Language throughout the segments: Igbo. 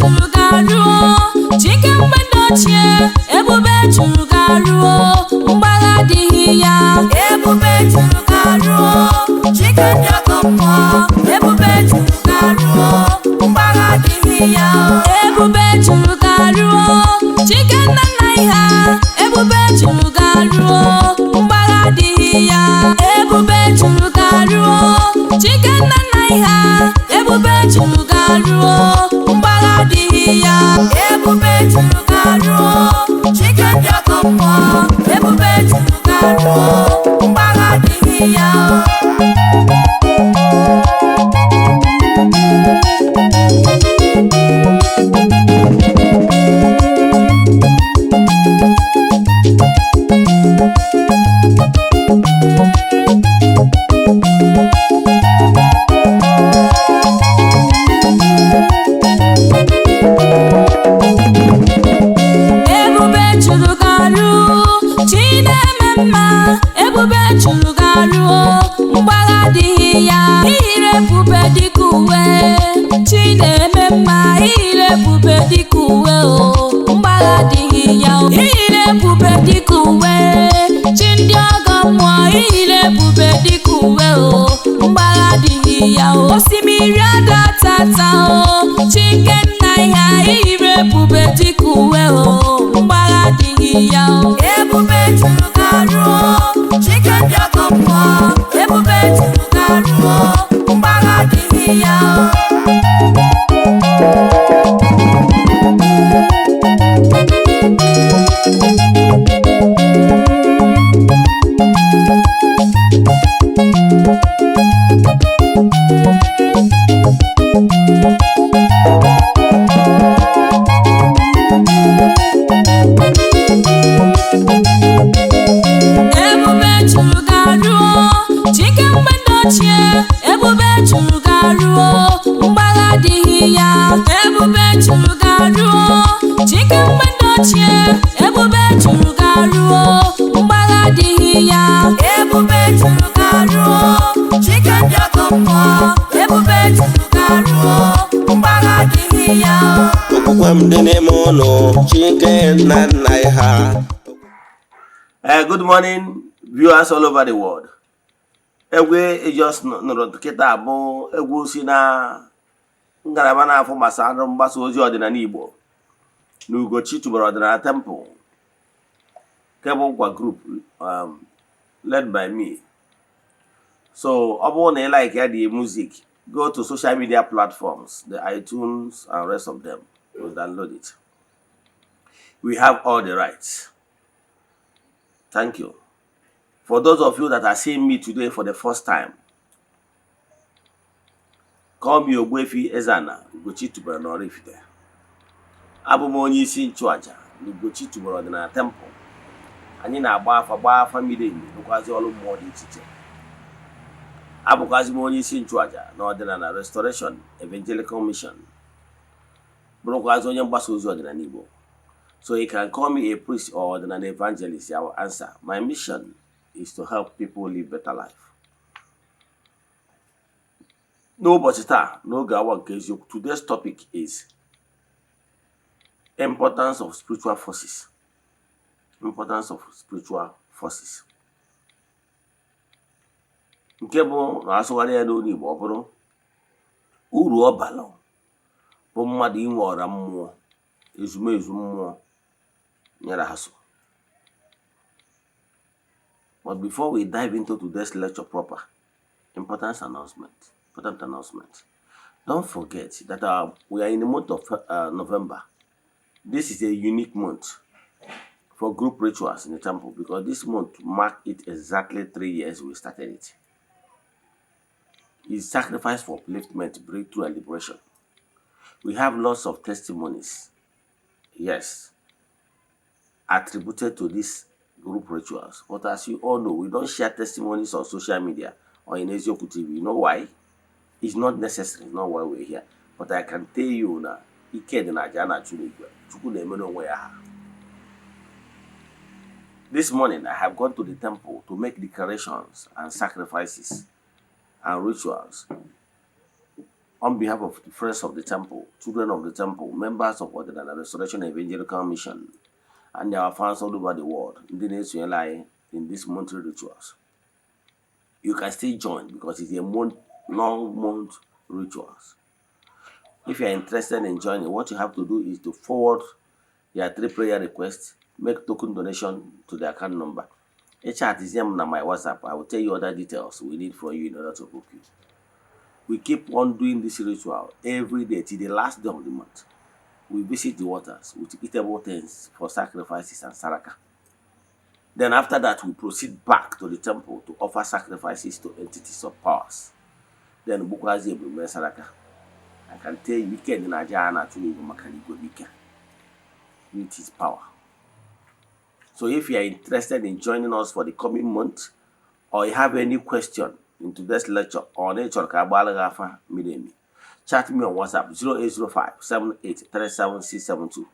churugaruo, chicken bandochie, ebube churugaruo, mbaga dihiya, ebube churugaruo, chicken yakomo, ebube churugaruo, mbaga dihiya, ebube churugaruo, chicken nanaiha, ebube churugaruo, mbaga dihiya, ebube churugaruo, chicken nanaiha, ebube churugaruo, mbaga dihiya, ebube churugaruo, chicken yakomo, ebube churugaruo, mbaga dihiya. Ebube churugaruo, mbaga dihiya, ire bube dikuwe, chine mema, ire bube dikuwe o, mbaga dihiya, ire bube dikuwe, chindi agamo, ire bube dikuwe o, mbaga dihiya o, osimiri adatata o, chicken naiha, ire bube dikuwe o, mbaga dihiya o, ebube churugaruo, chicken yakomo, ebube churugaruo, mbaga dihiya. Ebube churugaruo, mbaga dihiya, ebube churugaruo, chicken bandochie, ebube churugaruo, mbaga dihiya, ebube churugaruo, chicken yakomo, ebube churugaruo, mbaga dihiya. Good morning, viewers all over the world. Egwe just nọrọ kịta abụ egwu si na ngalaba na-afụ gbasara mgbasa ozi ọdịnala Igbo na Ugochi tubara ọdịnala temple kebụl kwa group led by me. So ọ bụrụ na ị like ya the music, go to social media platforms, the iTunes and rest of them, to download it. We have all the rights. Thank you. For those of you that are seeing me today for the first time, call me Ogbuefi Eze-Ana, Ugochi tubara n'Oraifite. Abụ m onye isi nchụaja na Ugochi tubara ọdịnala temple. Anyị na-agba afa miri emi n'okwazi ọrụ mmụọ dị iche iche. Abụkwazi m onye isi nchụaja na ọdịnala Restoration Evangelical Mission. Bụrụkwazi onye mgbasa ozi ọdịnala Igbo. So you can call me a priest or an evangelist. I will answer. My mission is to help people live better life. N'ụbọchị taa, n'oge awa nke eziokwu, today's topic is importance of spiritual forces. Importance of spiritual forces. Nke bụ na asụgharị ya n'olu Igbo ọ bụrụ uru ọ bara bụ mmadụ inwe ọra mmụọ, ezumezu mmụọ nyere ha so. But before we dive into today's lecture proper, important announcement. Don't forget that we are in the month of November. This is a unique month for group rituals in the temple because this month marked it exactly 3 years we started it. It's sacrifice for upliftment, breakthrough, and liberation. We have lots of testimonies, yes, attributed to these group rituals. But as you all know, we don't share testimonies on social media or in Eze-Ana TV. You know why? It's not necessary, not why we're here. But I can tell you now, this morning I have gone to the temple to make declarations and sacrifices and rituals on behalf of the friends of the temple, children of the temple, members of the Restoration Evangelical Mission, and our fans all over the world, in these monthly rituals. You can still join because it's a long month rituals. If you are interested in joining, what you have to do is to forward your 3 prayer requests, make token donation to the account number. A chat is on my WhatsApp. I will tell you other details we need from you in order to book you. We keep on doing this ritual every day till the last day of the month. We visit the waters with eatable things for sacrifices and saraka. Then after that, we proceed back to the temple to offer sacrifices to entities of powers. Then Bukwazi Ebume Saraka. I can tell you, weekend in Eze-Ana to Makaligo weekend with his power. So if you are interested in joining us for the coming month, or you have any question in today's lecture or nature Kabalaga Midemi, chat me on WhatsApp 0805 7837672.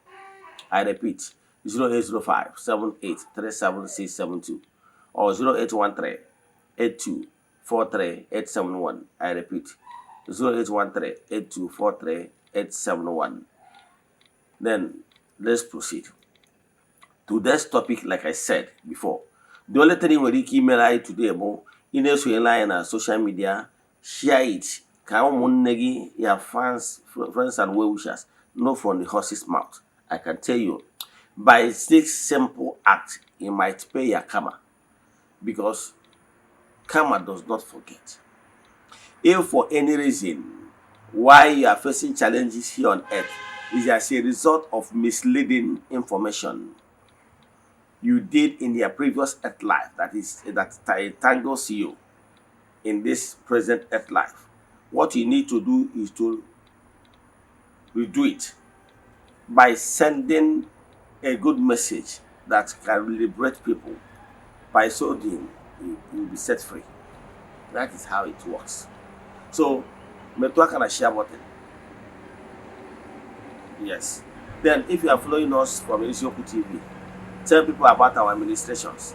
I repeat 0805 7837672 or 0813 8243 871. I repeat 0813 8243 871. Then let's proceed. Today's topic, like I said before, the only thing we email I today about in a social media, share it. Can your fans, friends and well-wishers know from the horse's mouth? I can tell you, by 6 simple acts, you might pay your karma, because karma does not forget. If for any reason why you are facing challenges here on earth is as a result of misleading information you did in your previous earth life, that entangles you in this present earth life, what you need to do is to redo it by sending a good message that can liberate people. By so doing, you will be set free. That is how it works. So, Metwa can share button. Yes. Then, if you are following us from Eze-Ana TV, tell people about our administrations.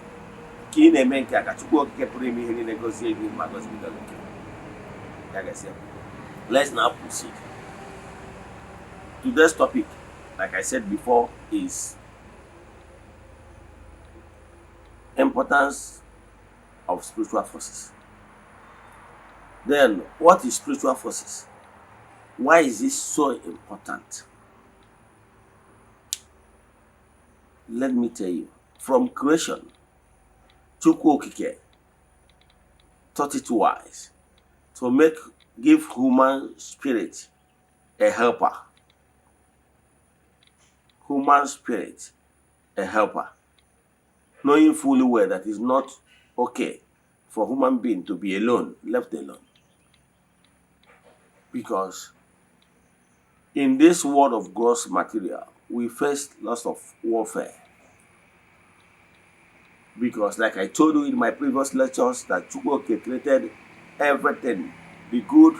Let's now proceed. Today's topic, like I said before, is importance of spiritual forces. Then, what is spiritual forces? Why is this so important? Let me tell you. From creation, Chukwu Okike thought it wise to give human spirit a helper. Human spirit a helper. Knowing fully well that it's not okay for human being to be alone, left alone. Because in this world of gross material, we face lots of warfare. Because like I told you in my previous lectures, that Chukwu created everything, the good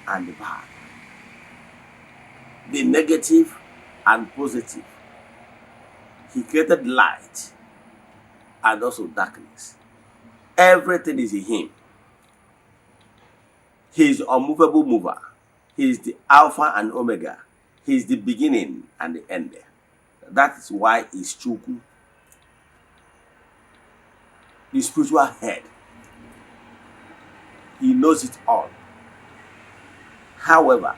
and the bad, the negative and positive. He created light and also darkness. Everything is in him. He is unmovable mover. He is the Alpha and Omega. He is the beginning and the end. That is why he's Chukwu, the spiritual head. He knows it all. However,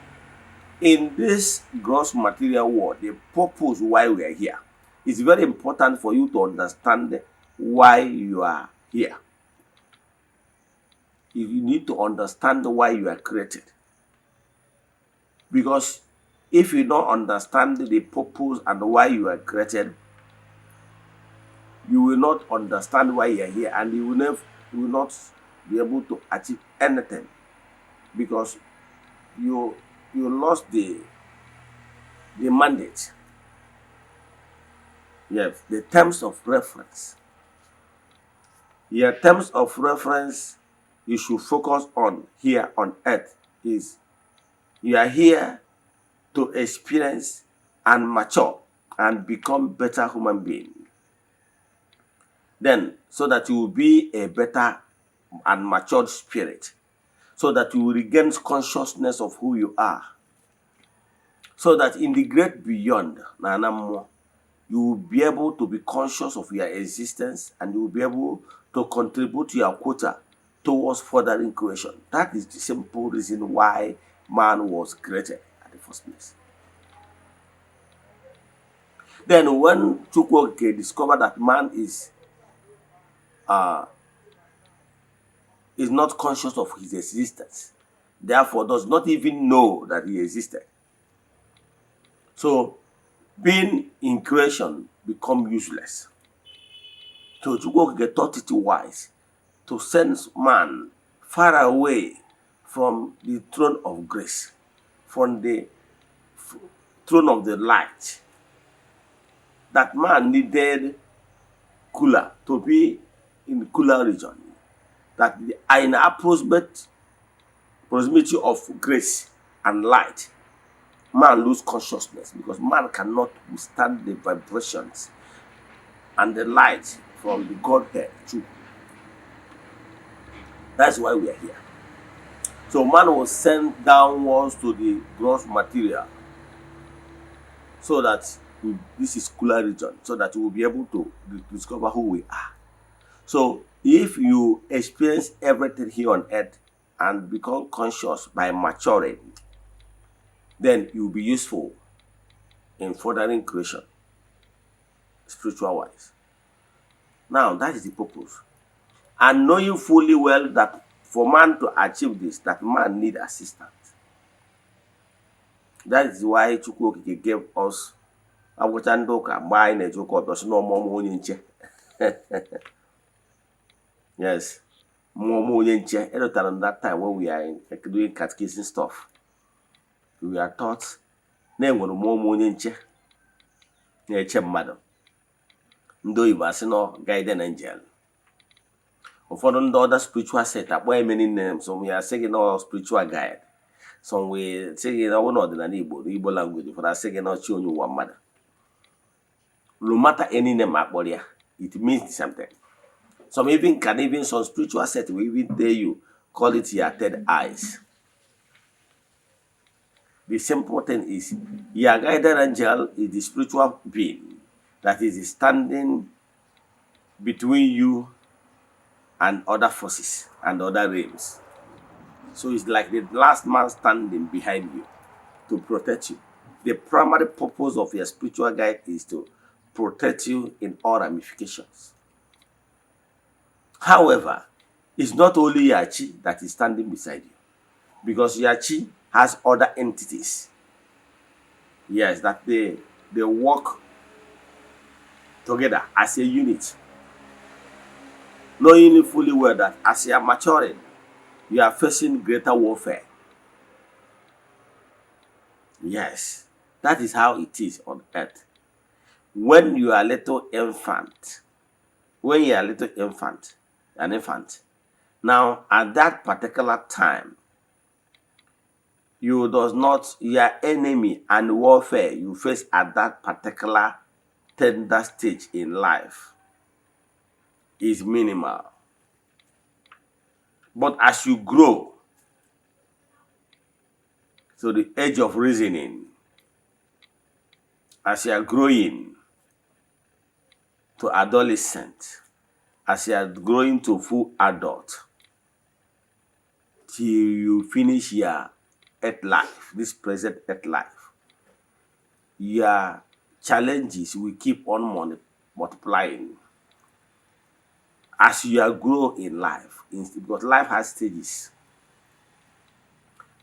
in this gross material world, the purpose why we are here is very important for you to understand why you are here. You need to understand why you are created. Because if you don't understand the purpose and why you are created, you will not understand why you are here, and you will not be able to achieve anything, because you lost the mandate. Yes, the terms of reference. Your terms of reference you should focus on here on earth is you are here to experience and mature and become better human being. Then, so that you will be a better and matured spirit. so that you will regain consciousness of who you are. So that in the great beyond, you will be able to be conscious of your existence, and you will be able to contribute your quota towards furthering creation. That is the simple reason why man was created at the first place. Then when Chukwuokike discovered that man is not conscious of his existence, therefore does not even know that he existed. So being in creation become useless. So Chukwuokike thought it wise to send man far away from the throne of grace, from the throne of the light. That man needed cooler, to be in the cooler region. That are in proximity of grace and light, man lose consciousness, because man cannot withstand the vibrations and the light from the Godhead too. That's why we are here. So man was sent downwards to the gross material, so that this is cooler region, so that we will be able to discover who we are. So if you experience everything here on earth and become conscious by maturing, then you will be useful in furthering creation, spiritual wise. Now that is the purpose. And knowing fully well that for man to achieve this, that man need assistance. That is why Chukwuokike gave us yes, that time when we are doing catechism stuff, we are taught guardian angel. Ụfọdụ ndị other spiritual set akpọ many names. Some we are saying spiritual guide. Some we saying ọdịnala Igbo language. For saying chi onye ụwa mmadụ. No matter any name akpọrọ ya, it means something. Some some spiritual set will even tell you, call it your third eyes. The simple thing is, your guardian angel is the spiritual being that is standing between you and other forces and other realms. So it's like the last man standing behind you to protect you. The primary purpose of your spiritual guide is to protect you in all ramifications. However, it's not only your chi that is standing beside you, because your chi has other entities. Yes, that they work together as a unit. Knowing fully well that as you are maturing, you are facing greater warfare. Yes, that is how it is on earth. When you are a little infant, an infant, now at that particular time, your enemy and warfare you face at that particular tender stage in life is minimal. But as you grow to the age of reasoning, as you are growing to adolescent, as you are growing to full adult, till you finish your earth life, this present earth life, your challenges will keep on multiplying as you grow in life, because life has stages.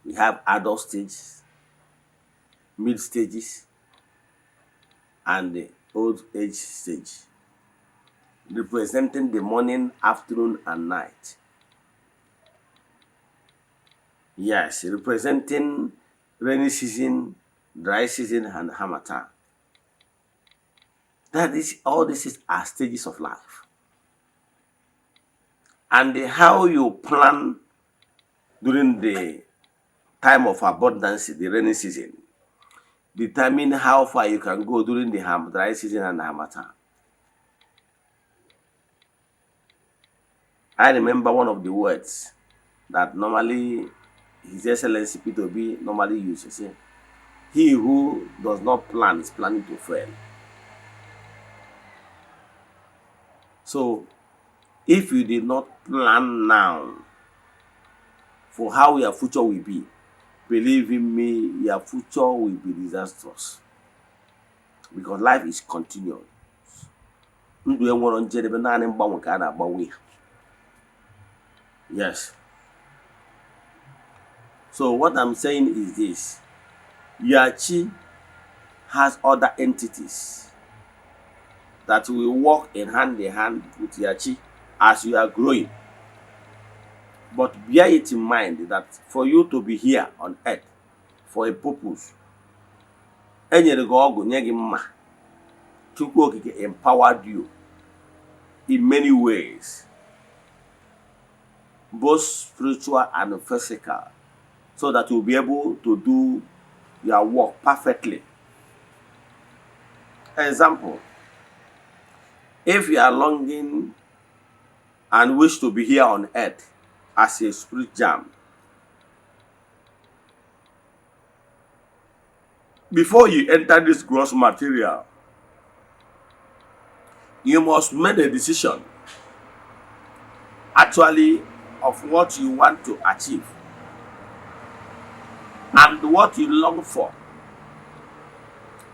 We have adult stages, mid stages, and the old age stage, representing the morning, afternoon, and night. Yes, representing rainy season, dry season, and harmattan. All this are stages of life. And how you plan during the time of abundance, the rainy season, determine how far you can go during the dry season and harmattan. I remember one of the words that normally His Excellency P2B normally uses. He who does not plan is planning to fail. So if you did not plan now for how your future will be, believe in me, your future will be disastrous. Because life is continuous. Ndụ enwere njedebe, naanị mgbanwe ka a na-agbanwe ya. Yes. So what I'm saying is this. Yachi has other entities that will work in hand with Yachi as you are growing. But bear it in mind that for you to be here on earth for a purpose, enyere gị ọgụ nye gị mma. Chukwu Okike empowered you in many ways, both spiritual and physical, so that you'll be able to do your work perfectly. Example, if you are longing and wish to be here on earth as a spirit jam, before you enter this gross material, you must make a decision actually of what you want to achieve and what you long for,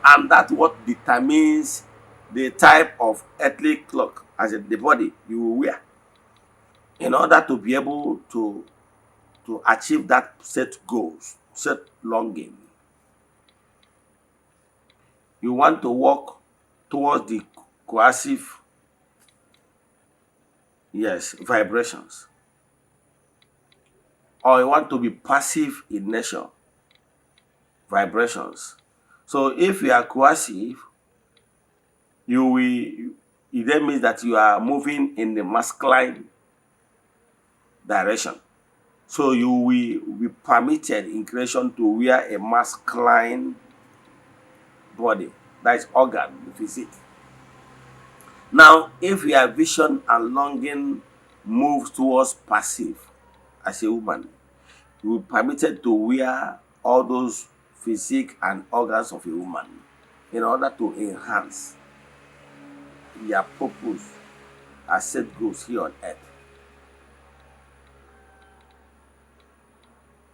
and that's what determines the type of earthly clock as the body you will wear in order to be able to achieve that set goals, set longing. You want to walk towards the coercive, yes, vibrations, or you want to be passive in nature, vibrations. So if you are coercive, it then means that you are moving in the masculine direction. So you will be permitted in creation to wear a masculine body, that is organ, the physique. Now, if your vision and longing moves towards passive as a woman, you will be permitted to wear all those physique and organs of a woman in order to enhance your purpose as set goals here on earth.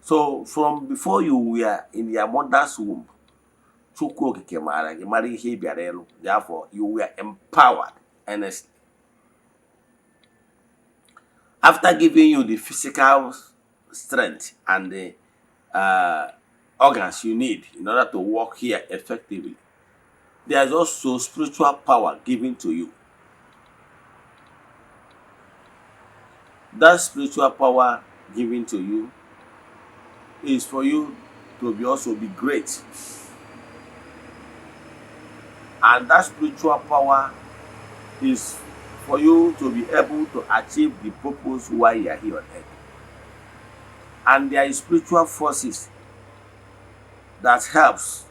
So from before you were in your mother's womb, therefore you were empowered earnestly. After giving you the physical strength and the organs you need in order to work here effectively, there is also spiritual power given to you. That spiritual power given to you is for you to also be great. And that spiritual power is for you to be able to achieve the purpose why you are here on earth. And there is spiritual forces that helps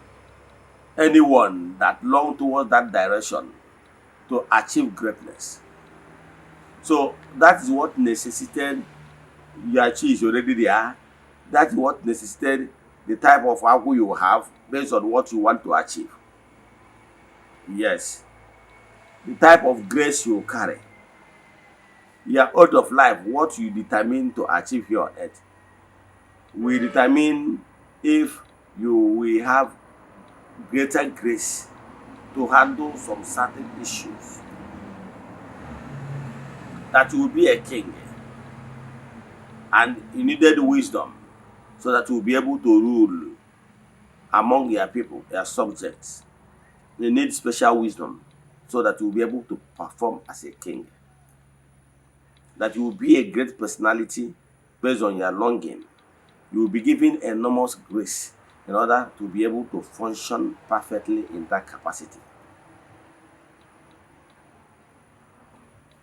anyone that long towards that direction to achieve greatness. So that is what necessitated your chi is already there. That is what necessitated the type of algo you have based on what you want to achieve. Yes. The type of grace you carry. Your out of life, what you determine to achieve here on earth, will determine if you will have greater grace to handle some certain issues. That you will be a king, and you needed wisdom so that you will be able to rule among your people, your subjects. You need special wisdom so that you will be able to perform as a king. That you will be a great personality based on your longing. You will be given enormous grace in order to be able to function perfectly in that capacity.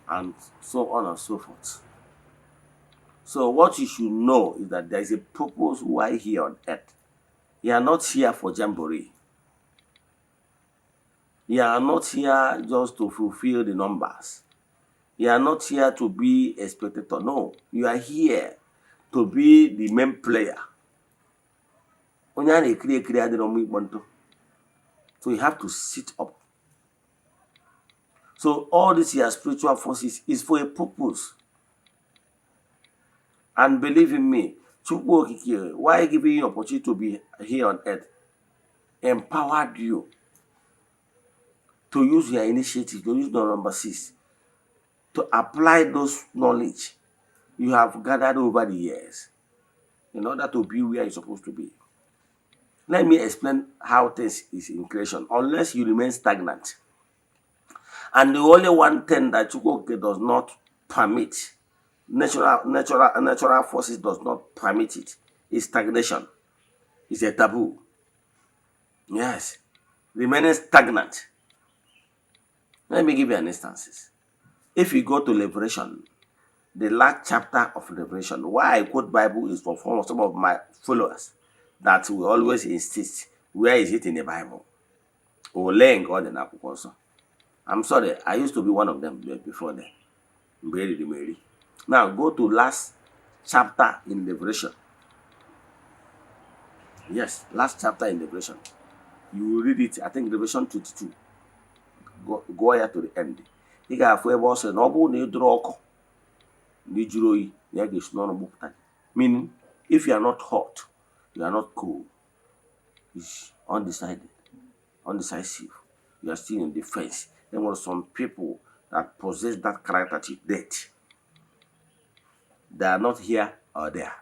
And so on and so forth. So what you should know is that there is a purpose why here on earth. You are not here for jamboree. You are not here just to fulfill the numbers. You are not here to be a spectator. No, you are here to be the main player. So you have to sit up. So all these your spiritual forces is for a purpose. And believe in me, why giving you opportunity to be here on earth? Empowered you to use your initiative, to use the number 6, to apply those knowledge you have gathered over the years in order to be where you're supposed to be. Let me explain how things is in creation, unless you remain stagnant. And the only one thing that Chukwuoke does not permit, natural forces does not permit it, is stagnation. It's a taboo. Yes. Remaining stagnant. Let me give you an instance. If you go to Revelation, the last chapter of Revelation, why I quote Bible is for some of my followers that will always insist, where is it in the Bible? Or laying God in Akwụkwọ. I'm sorry, I used to be one of them before then. Mary. Now go to last chapter in Revelation. Yes, last chapter in Revelation. You will read it, I think Revelation 22. Go here to the end. You got a boss and obu na idro ọkụ na ijuru oyi na ya ga-esi n'ọnụ gbupụta. Meaning, if you are not hot, you are not cold, it's undecided, undecisive, you are still in the fence. There were some people that possess that character to death. They are not here or there.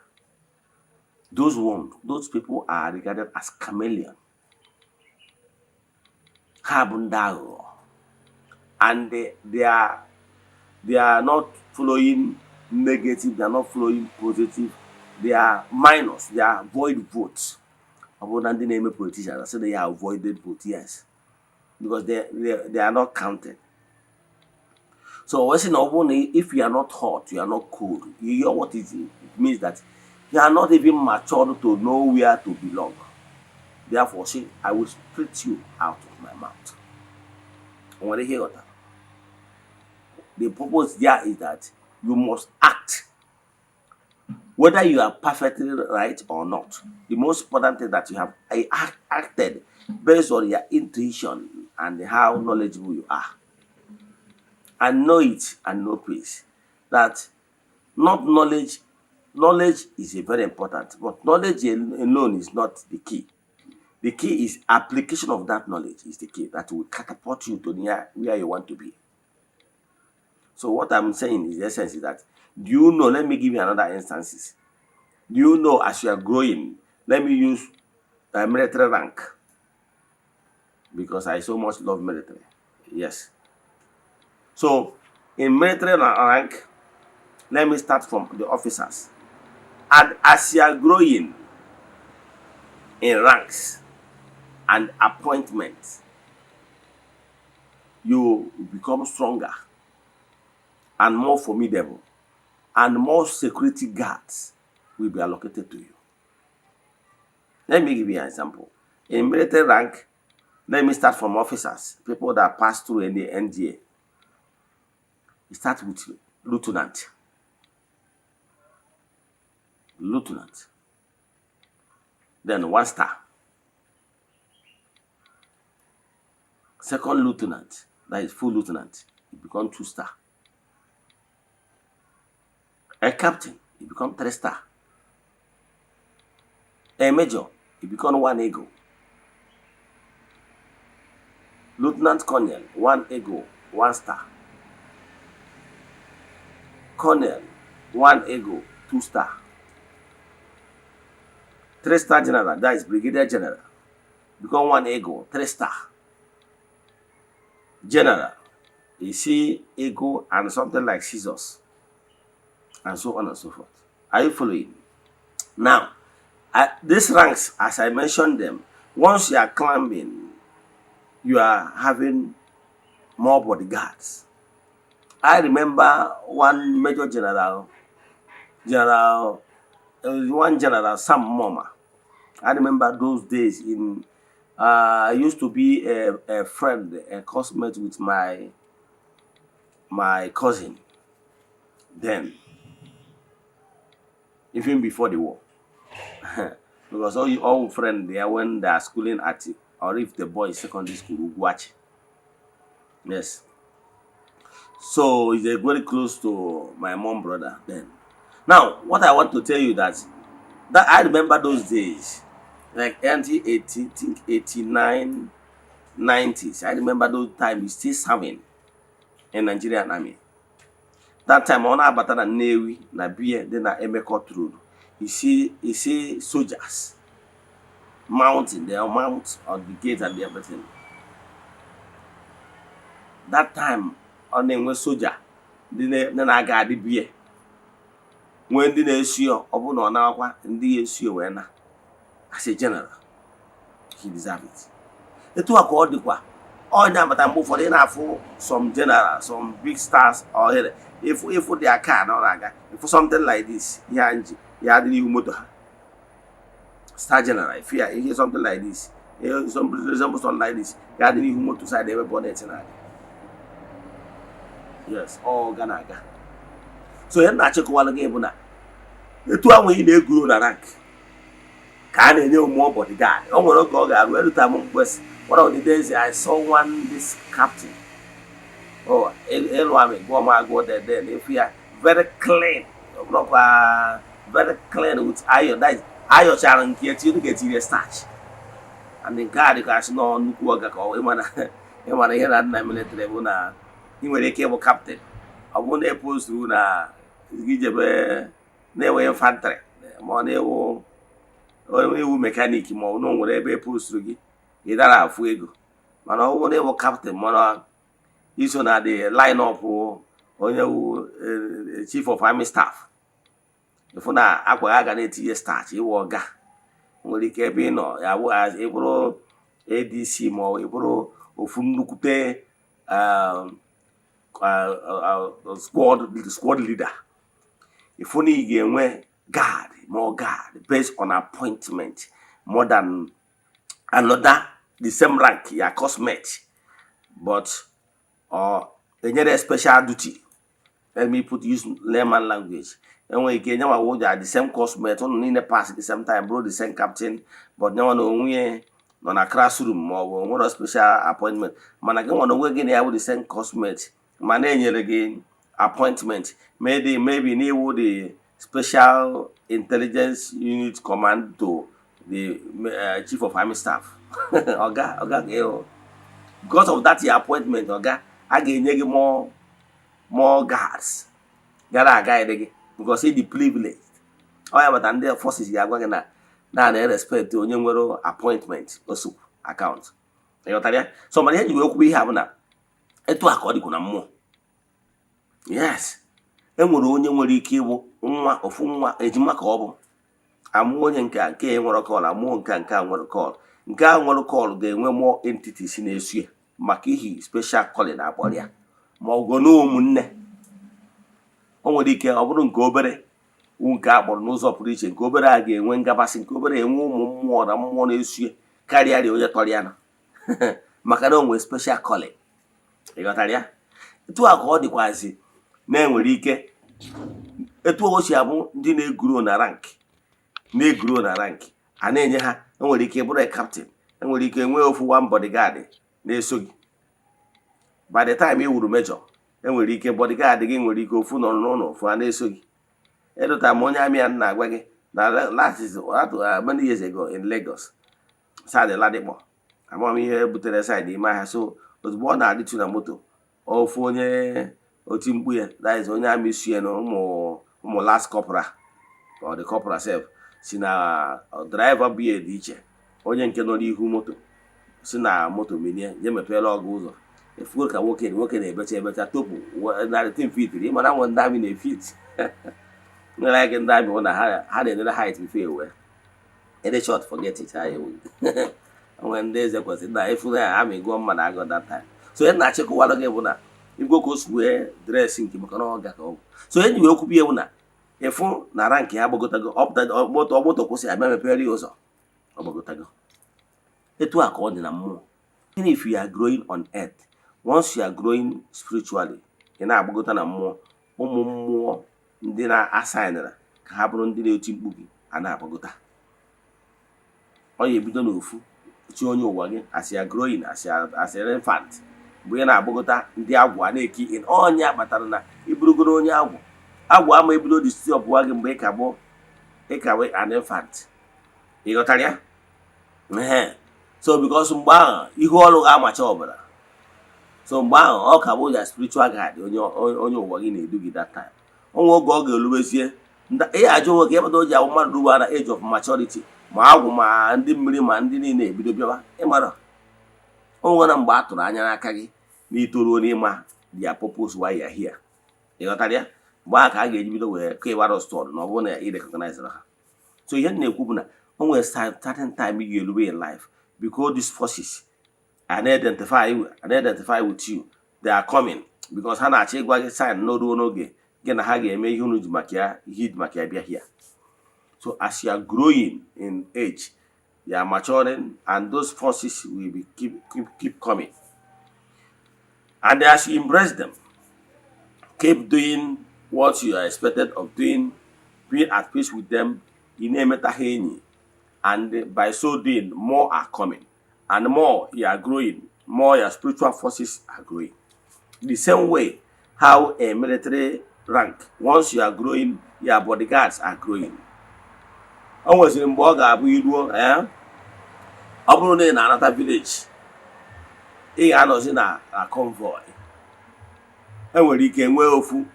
Those people are regarded as chameleon. And they are not following negative, they are not following positive, they are minus, they are void votes. About the name of politicians, I say they are avoided votes, yes. Because they are not counted. So if you are not hot, you are not cold, you hear what it means that you are not even matured to know where to belong. Therefore, say, I will spit you out of my mouth. And when they hear that, the purpose there is that you must act. Whether you are perfectly right or not, the most important thing that you have acted based on your intuition and how knowledgeable you are. And know it and know peace. That not knowledge is very important, but knowledge alone is not the key. The key is application of that knowledge is the key that will catapult you to where you want to be. So what I'm saying is the essence is that, do you know, let me give you another instances. Do you know as you are growing, let me use military rank, because I so much love military. Yes. So in military rank, let me start from the officers. And as you are growing in ranks and appointments, you become stronger and more formidable, and more security guards will be allocated to you. Let me give you an example. In military rank, let me start from officers, people that pass through in the NDA. You start with lieutenant. Then 1 star. Second lieutenant, that is full lieutenant, you become 2 star. A captain, you become 3 star. A major, you become 1 eagle. Lieutenant Colonel, 1 eagle, 1 star. Colonel, 1 eagle, 2 star. 3 star general, that is brigadier general, become 1 eagle, 3 star. General, you see eagle and something like scissors, and so on and so forth. Are you following? Now, these ranks, as I mentioned them, once you are climbing, you are having more bodyguards. I remember one major general, Sam Moma. I remember those days in, I used to be a friend, a classmate with my cousin then. even before the war. Because all friends there when they are schooling at it, or if the boy is secondary school, watch. Yes. So he's very close to my mom brother then. Now, what I want to tell you that I remember those days, like 1980, think 89, 90s. I remember those times he's still serving in Nigerian army. That time on Abata na Navy, na beer, then na Emeko Road. You see soldiers mounting, they are mount on the gate and everything. That time on the soldier, then I got the beer. When the issue of no now, and the issue when as a general, he deserved it. The two are called the qua. All that, but I'm for the some general, some big stars, or if they are car, no like if something like this, you had the new motor. Star general, if you hear something like this, something like this, you had the new motor side, they were born it. Yes, all Ganaga. So you're not check one again, the two are when they grew the rank. Can they know more bodyguard? Oh, no, go, where the time was. One of the days I saw this captain. Oh, Elwami, go there, then if we are very clean, very clean with iron. That is iron challenge get you to get your starch. And the guard, you guys know, Nukuaga, or Emana here at 9 minutes, he will a cable captain. I won't oppose to Gijabe, never infantry, money or mechanic, more no whatever post through. Idara fuego. Man, I won't captain, man. He's on the line up or chief of army staff. If na Aquaga 8 years start, he will ga. Only cabin or I was able ADC more able of Funukute squad leader. If only game where guard, more guard, based on appointment, more than another the same rank, yeah, cosmate, but any special duty. Let me use layman language. And when you get the same cosmate, only in the past at the same time, bro, the same captain, but no one only on a classroom or what a special appointment. Man, I don't want to work in here with the same cosmate. Man, again appointment. Maybe new the special intelligence unit command to the chief of army staff. Oga, because of that your appointment, Oga, I get more guards. Gara guy because he the privilege. However, than their forces you are going na they respect to onye appointment also account. So man you will have na etu akodi kuna mmụọ. Yes. Enwere onye nwere ike ịbụ nwa ofu nwa ejima ka ọ bụ. Amụ onye nke nwere call, amụ nke nwere call. Nke a nwere call ga-enwe more entities na-esu maka ihi special calling akpọrọ ya. Ma ọ go no ụmụnne. O nwere ike ọ bụrụ nke obere nke akpọrọ n'ụzọ pụrụ iche nke obere a ga-enwe ngabasị nke obere enwe ụmụ mmụọ na mmụọ na-esu karịa dị onye tọrọ ya na. Maka na o nwere special calling. Ịghọtara ya? Etu a ka ọ dịkwazi na-enwere ike etu o si abụ ndị na-eguro na rank a na-enye ha enwere ike bụrụ captain enwere ike nwee ofu one bodyguard na-eso gị by the time ị wuru major enwere ike bodyguard gị nwere ike ofu nọ n'ụlọ ofu a na-eso gị edota m onye amị a na-agwa gị na last is many years ago in Lagos side Ladipo amam ihe butere side ime ahịa so ozugbo ọ na-adịtu na moto ofu onye oti mkpu ya that is onye amị sie na ụmụ last corporal or the corporal self si na driver bie dị iche onye nke nọ n'ihu moto si na moto minie je mepere ọgụ ụzọ efugo ka nwoke na-ebecha topu na 10 feet ị mara nwe ndị amị na feet nwere ike ndị amị na ha na-enere height before ewe any short forget it ha ewu onwe ndị eze kwesịrị na efu ya amị gụọ mma na agụ that time so ihe na-achịkọwalụ gị bụ na igwe ka o si wee dresị nke maka na ọ ga ka ọ bụ so enyi wee kwubi ewu na efu na rank ya agbagotago ọgbọtọ kwụsị abịa mepere ụzọ ọgbagotago etu a ka ọ dị na mmụọ. Even if you are growing on earth, once you are growing spiritually ị na-agbagota na mmụọ ụmụ mmụọ ndị na-asaịnara ka ha bụrụ ndị na-eti mkpu gị a na-agbagota. Ọ ya ebido n'ofu chi onye ụwa gị as you are growing as an infant, mgbe ị na-agbagota ndị agwụ a na-eki in. Ọnya kpatara na ịbụrụgoro onye agwụ ama ebido disturb gị mgbe ị ka wee an infant. Ị ghọtara ya? So because mgbe ahụ ihu ọrụ ga-amacha ọbara, so mgbe ahụ ọ ka bụ ya spiritual guide onye ụwa gị na-edu gị that time. Onwe oge ọ ga-erubezie ị ajụ onwe gị ebe o ji abụ mmadụ ruo na age of maturity, ma agwụ ma ndị mmiri ma ndị niile ebido bịawa. Ịmara onwe na mgbe a tụrụ anya n'aka gị na itoruo n'ịma their purpose why you are here. Ị ghọtara ya? Mgbe ahụ ka a ga-eji bido wee kewara stọd na ọ bụrụ na ị recognize ha. So ihe na-ekwu bụ na o nwere certain time you erube in life because these forces and identify with you. They are coming because ha na-achọ ịgwa gị sign n'oruo n'oge gị na ha ga-eme ihe unu ji maka ya bịa here. So as you are growing in age, you are maturing, and those forces will be keep coming. And as you embrace them, keep doing what you are expected of doing, being at peace with them, and by so doing, more are coming. And more you are growing, more your spiritual forces are growing. The same way how a military rank, once you are growing, your bodyguards are growing. Always in Boga, we do, ọ bụrụ na ị na-anata village, ị ga-anọzi na convoy. Enwere ike nwee ofu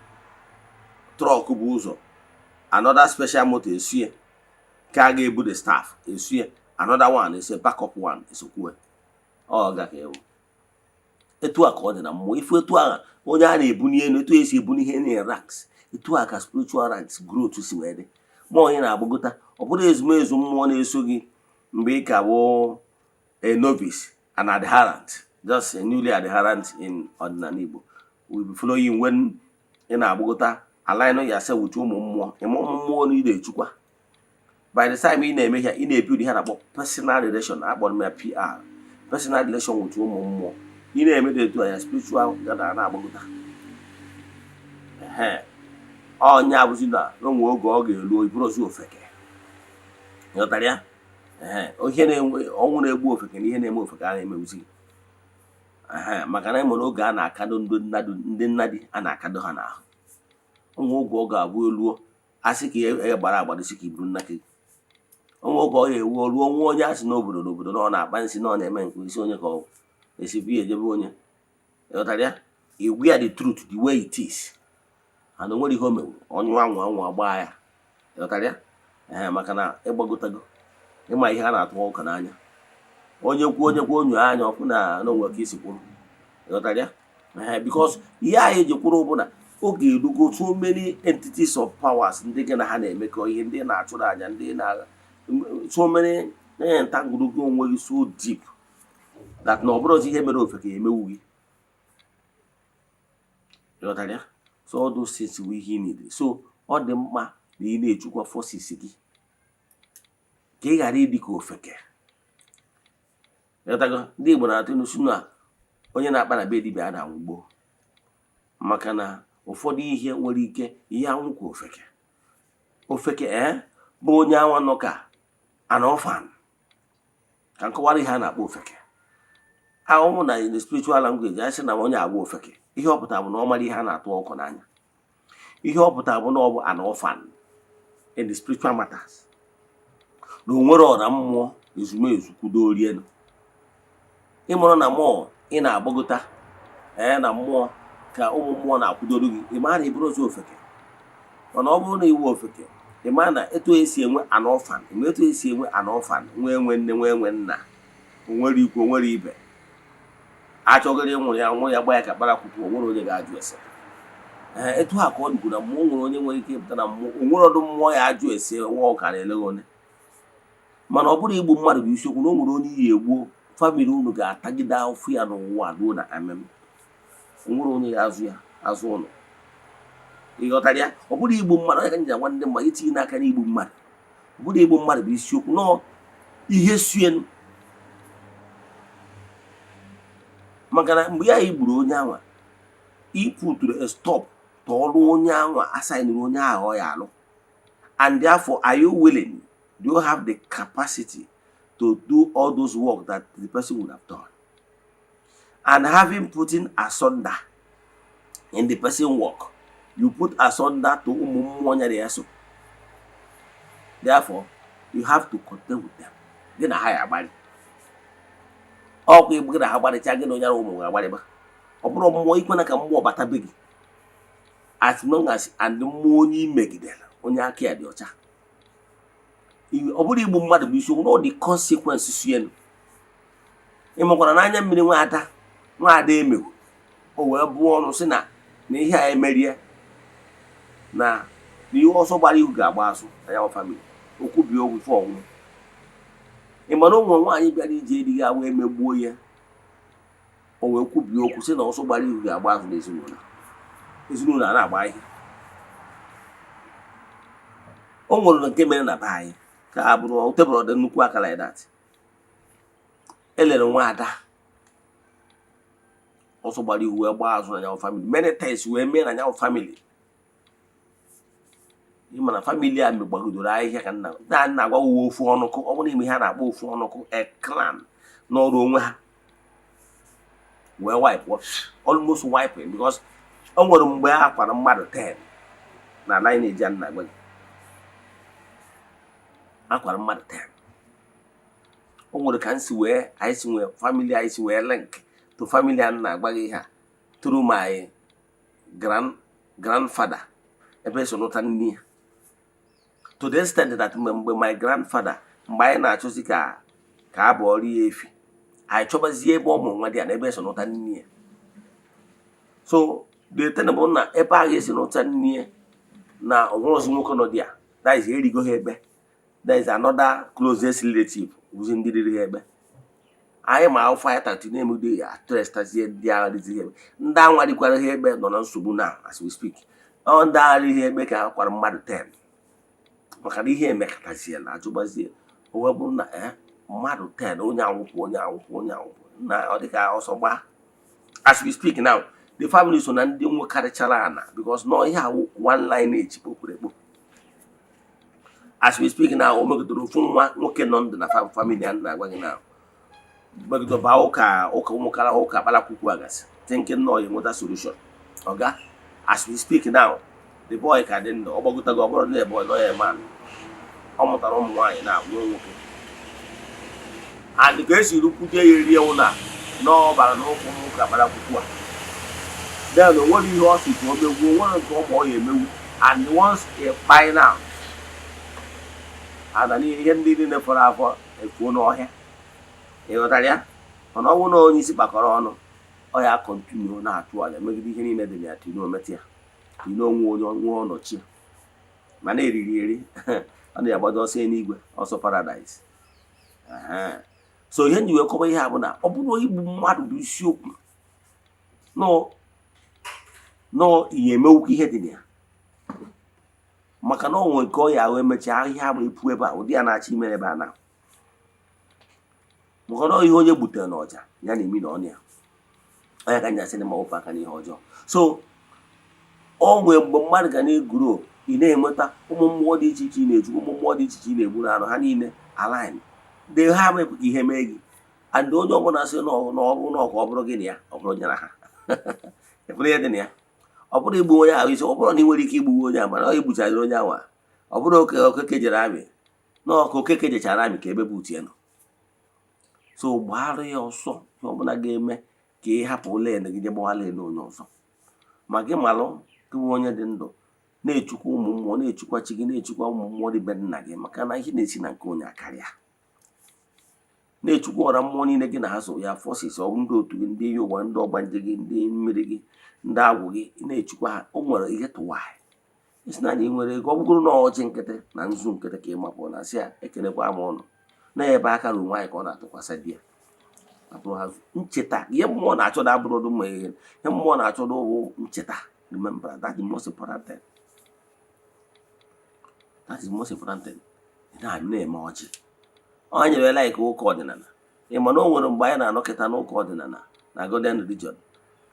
truck bụ ụzọ, another special motor esie ka a ga-ebu the staff esie, another one is a backup one esokwe. Ọ ga ka ewu etu a ka ọ dị na mmụọ. Ifu etu a onye a na-ebuni elu, etu esi ebuni ihe na ranks, etu a ka spiritual ranks growth si wee dị. Ma onye na-agbagota, ọ bụrụ ezumezu mmụọ na-eso gị mgbe ị ka bụ a novice, an adherent, just a newly adherent in ọdịnala Igbo, will be following when ị na-agbagota, align yourself with ụmụ mmụọ. Ụmụ mmụọ na ị na-echukwa. By the time ị na-eme ya, ị na-ebuild ihe na-akpọ personal relation, akpọrọ m ya PR, personal relation with ụmụ mmụọ. Ị na-eme dị etu anya spiritual gada na-agbagota. Ọnya abụzi na onwe oge ọ ga-elu iburu ozu ofeke. Ghọtara ya? Ihe na-enwe ọnwụ na-egbu ofeke na ihe na-eme ofeke a na-emewuzi. Maka na enwere oge a na-akado ndị nnadi a na-akado ha n'ahụ. Onwe oge ọ ga-abụ eluo asị ka e gbara agbadisi ka iburu nna gị. Onwe oge ọ ga-ewu ruo nwa onye asị n'obodo na ọ na-akpa nsị na ọ na-eme nke isi onye ka ọ esibi ejebe onye. Ghọtara ya? You wear the truth the way it is. And onwere ihe o mewu onye anwụ agba ya. Ghọtara ya? Maka na ịgbagotago ịma ihe a na-atụ ụka n'anya. Onye kwuo onyo anya ọkụ na onwe ka isi kwuru. Ghọtara ya? Because ihe anyị ji kwuru bụ na oge erugo so many entities of powers ndị gị na ha na-emekọ ihe, ndị na-achụrụ aja, ndị na so many ntangụrụgo onwe gị so deep that na ọ bụrụzi ihe mere ofeke emewu gị. Ghọtara ya? So all those things we he need. So ọ dị mkpa na ị na-echukwa forces gị ka ị ghara ịdị ka ofeke. Ndị Igbo na-atụ n'usu na onye na-akpa na be dibịa ada anwụgbo, maka na ụfọdụ ihe nwere ike ihe anwụkwa ofeke. Ofeke bụ onye anwa nọ ka an orphan. Ka nkọwara ihe a na-akpọ ofeke. Ahụhụ na in the spiritual language a sị na onye agwa ofeke, ihe ọ pụtara bụ na ọ mara ihe a na-atụ ọkụ n'anya. Ihe ọ pụtara bụ na ọ bụ an orphan in the spiritual matters. Na o nwere ọra mmụọ ezumezu kwudo rienu. Ịmụrụ na mmụọ ị na-agbagota na mmụọ ka ụmụ mmụọ na-akwụdoro gị, ị ma na iburu ozu ofeke. Mana ọ bụrụ na iwu ofeke, ị ma na etu esi enwe an orphan, etu esi enwe an orphan, nwee nne nwee nna, onwere ikwu onwere ibe. Achọgịrị ịnwụrụ ya nwụ ya gba ya ka kpara kwụkwụ, onwere onye ga-ajụ ese. Etu a ka ọ dịkwu na mmụọ nwere onye nwere ike ịpụta na mmụọ, onwere ọdụ mmụọ ya ajụ ese nwa ọka na-eleghị onye. Mana ọ bụrụ igbu mmadụ bụ isiokwu na o nwere onye iyi egbuo, famili unu ga-atagide afụ ya n'ụwa ruo na amem. Onwere onye ya azụ ụlọ. Ị ghọtara ya? Ọ bụrụ igbu mmadụ, onye ka nji agwa ndị mma itinye n'aka n'igbu mmadụ. Ọ bụrụ igbu mmadụ bụ isiokwu nọ ihe suen. Maka na mgbe ya igburu onye anwa, iputuru a stop tọọrụ onye anwa asainuru onye ahụ ya alụ. And therefore, are you willing? Do you have the capacity to do all those work that the person would have done? And having put in asunder in the person work, you put asunder to umumonyareso. Therefore, you have to contend with them. Then a higher body. Okay, we're gonna have a child on your own, whatever. Or more equal like a more but a big. As long as and the money make it on your care, your child. You already mother be should know the consequences. You Imogana million water, my day. Oh, well, born sinner, may hear a media. Now, you also value Gabasu and our family, who could be over for me. In my own one, you got JD away, me boy. Or could be also also value Gabasu this morning. It's no that by. Oh, well, came in a pie. Cabro, table, the Nuquaka like that. A little water. Also, body who are bars on our family. Many times we are men and our family. You man a family and me bagu do I hear can now. That na go wo fu ono ko. Only me had a wo fu ono ko a clan. No room. We wipe what almost wiping because on what we are for a mother 10. Na 9 age and na go. Aqua mother 10. On what can see where I see where family I see where link to family and na bagi ha through my grandfather. A person not near. To the extent that my grandfather, my natural car, I trouble the bomb when they are neighbors not near. So the tenable na a bag is not near. Now, was no dear. That is here go here. There is another closest relative who's indeed here. I am our fighter to name the actress as yet dear. Down what you call here, but non subuna as we speak. On that here make our mother 10. Makadi here make a tasia na jubazi. Owabu na mother 10. Onya. Now the guy also ba. As we speak now, the family is on and don't carry chalana because no here one line each. As we speak now, we go to the phone working on the family and now. But the Baoka, Okamokara, Oka, Balakuagas, thinking no other solution. Okay? As we speak now, the boy can then Obaguta go there, boy, lawyer man. Omotarom wine now, no. And the case you look at your owner, no, but no Balakua. Then what do you want to do? One to boy, and once a buy now. And I need him leading for a phone or here. Italia, on all no easy back on. I are continue not to other, make the any medal to no matter. You know, one or two. Maneri really, and they about us any also paradise. So here you will come here, Obu mad be shook. No, ye milky head in here. Macano will go ya when much I have a poor about the anachi menebana. Mokono ihoje bute n'ọja ya na emi na ọnya anya ka nya sị na ma opa ka n'ihe ọjọọ. So o nwere mgbe mmadụ ga na-eguro ị na-enweta ụmụ mmụọ dị iche iche na-eju ụmụ mmụọ dị iche iche na-egbu na anụ ha niile align they ha mepụ ka ihe mee gị and onye ọbụla sị na ọrụ na ọka ọ bụrụ gị na ya ọ bụrụ nyara ha efere ihe dị na ya ọ bụrụ igbu onye ahụ isi ọ bụrụ na ị nwere ike igbu onye ahụ mana ọ igbuchaziri onye ahụ ọ bụrụ okeke jere amị na ọka okeke jechara amị ka ebe bụ utie nọ. So gbara ya ọsọ ọbụla ga-eme ka ị hapụ ụlọ ene gị gbawala ene onye ọzọ ma gị malụ kụwa onye dị ndụ na-echukwa ụmụ mmụọ na-echukwa chi gị na-echukwa ụmụ mmụọ dị be nna gị maka na ihe na-esi na nke onye akarịa na-echukwa ọra mmụọ niile gị na ha so ya fọsis ọ ndị otu gị ndị iyi ụwa ndị ọgbanje gị ndị mmiri gị ndị agwụ gị na-echukwa ha o nwere ihe tụwaanyị isi na ị nwere ego ọ bụgoro na ọjị nkịtị na nzu nkịtị ka ị mapụ na sị ya ekelekwa ama ọnụ na-ebe aka na nwaanyị ka ọ na-atụkwasị di ya ncheta ihe mmụọ na-achọda abụrụdụ mma ihe mmụọ na-achọda ụwụ ncheta. Remember that is the most important thing. That is the most important thing. Na-eme ọjị ọ nyere like ụka ọdịnala ị ma na o nwere mgbe anyị na-anọkịta n'ụka ọdịnala na Golden Region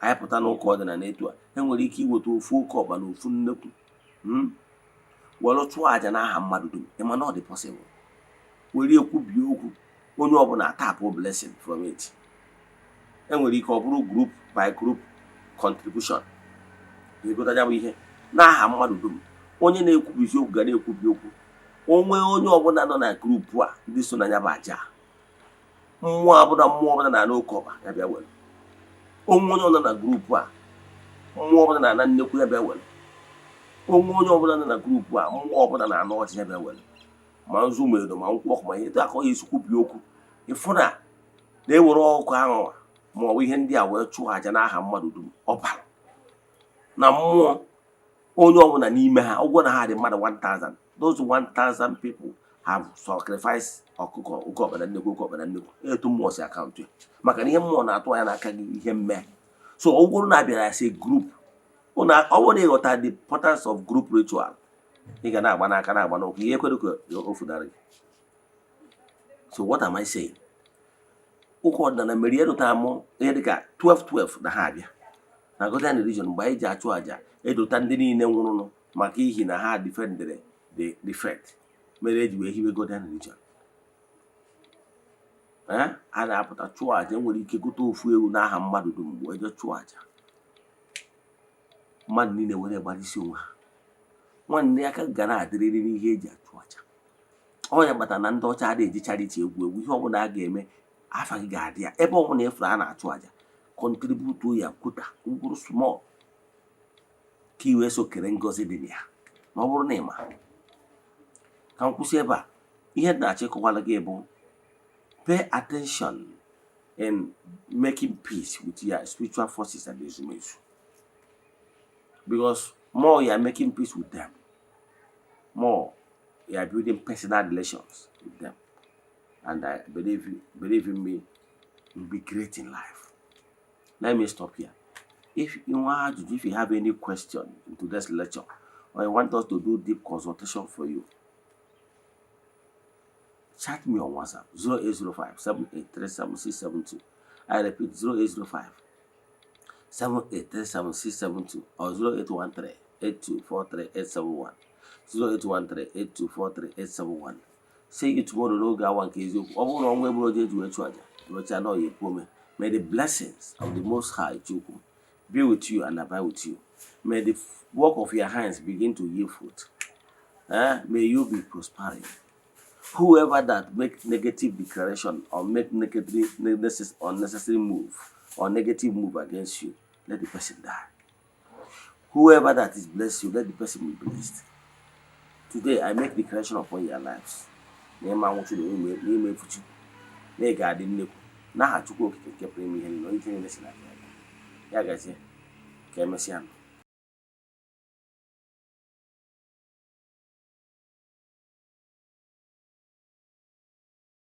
anyị pụta n'ụka ọdịnala etu a enwere ike iweta ofu ụka ọba na ofu nnekwu were chụọ aja n'aha mmadụ dum. Ịma na ọ dị possible. Were ekwubi okwu onye ọbụla atapụ blessing from it. Enwere ike ọ bụrụ group by group contribution. Ịgụta ya bụ ihe n'aha mmadụ dum. Onye na-ekwubizi okwu ga na-ekwubi okwu. Onwe onye ọbụla nọ na grupu a ndị so na ya bụ aja. Mmụọ ọbụla na n'oke ọba ya bịa were. Onwe onye ọbụla na grupu a mmụọ ọbụla na nnekwu ya bịa were. Onwe onye ọbụla nọ na grupu a mmụọ ọbụla na anọ ọchị ya bịa were. Ma nzu ma edo ma nkwụ ọkụ ma ihe etu aka ọ ga-esikwubi okwu. Ịfụ na-ewere ọkụ ahụ ma ọ bụ ihe ndị a wee chụọ aja n'aha mmadụ dum ọbara na mmụọ onye ọbụla n'ime ha. Ụgwọ na ha dị mmadụ 1000. Those 1000 people have sacrificed ọkụkọ oke ọbara nnekwu oke ọbara nnekwu. Etu mmụọ si akaụntụ ya maka na ihe mmụọ na-atụ anya n'aka gị ihe mme. So ọ bụrụ na abịara ya si group ọ bụrụ na ịghọta the importance of group ritual, ị ga na-agba n'aka na-agba n'ụkwụ ihe kwere ka o funarị. So what am I saying? Ụka ọdịnala mere edota amụ ihe dịka 12 na ha abịa na Golden Religion mgbe anyị ji achụ aja edota ndị niile nwụrụnụ maka ihi na ha defendere the faith mere eji wee hiwe Golden Religion. A na-apụta chụọ aja. Nwere ike gote ofu ewu n'aha mmadụ dum mgbe eje chụọ aja. Mmadụ niile were gbarịsị onwe ha. Nwanne aka ga na-adịrịrị n'ihe eji achụ aja. Ọ ya kpatara na ndị ọcha adịghị eji charity egwu ihe ọbụla a ga-eme afa gị ga-adị ya. Ebe ọbụla efere a na-achụ aja contribute ya kwuta mkpụrụ small ka iwee so kere ngozi dị na ya ma ọ bụrụ na ịma. Ka m kwụsị ebe a. Ihe na-achịkọwala gị bụ pay attention in making peace with your spiritual forces and ezumezu. Because more you are making peace with them, more you are building personal relations with them. And I believe in me, you'll be great in life. Let me stop here. If you have any question in today's lecture, or you want us to do deep consultation for you, chat me on WhatsApp 0805 7837672. I repeat 0805 7837672 or 0813 8243871. 0813-8243871. See you tomorrow n'oge awa nke eziokwu. Ọ bụrụ na ọnwa eburu oje eji wee chụ aja ụbọchị anọ ya ekwu ome. May the blessings of the Most High Chukwu be with you and abide with you. May the work of your hands begin to yield fruit. May you be prospering. Whoever that make negative declaration or make unnecessary move or negative move against you, let the person die. Whoever that is blessed you, let the person be blessed. Today, I make declaration upon your lives. N'ime anwụchi n'ime efuchi na-ega adị nnekwu n'aha Chukwu okike nke pụrụ ime ihe niile onye ike niile si n'aka ya gazie ka emesịa.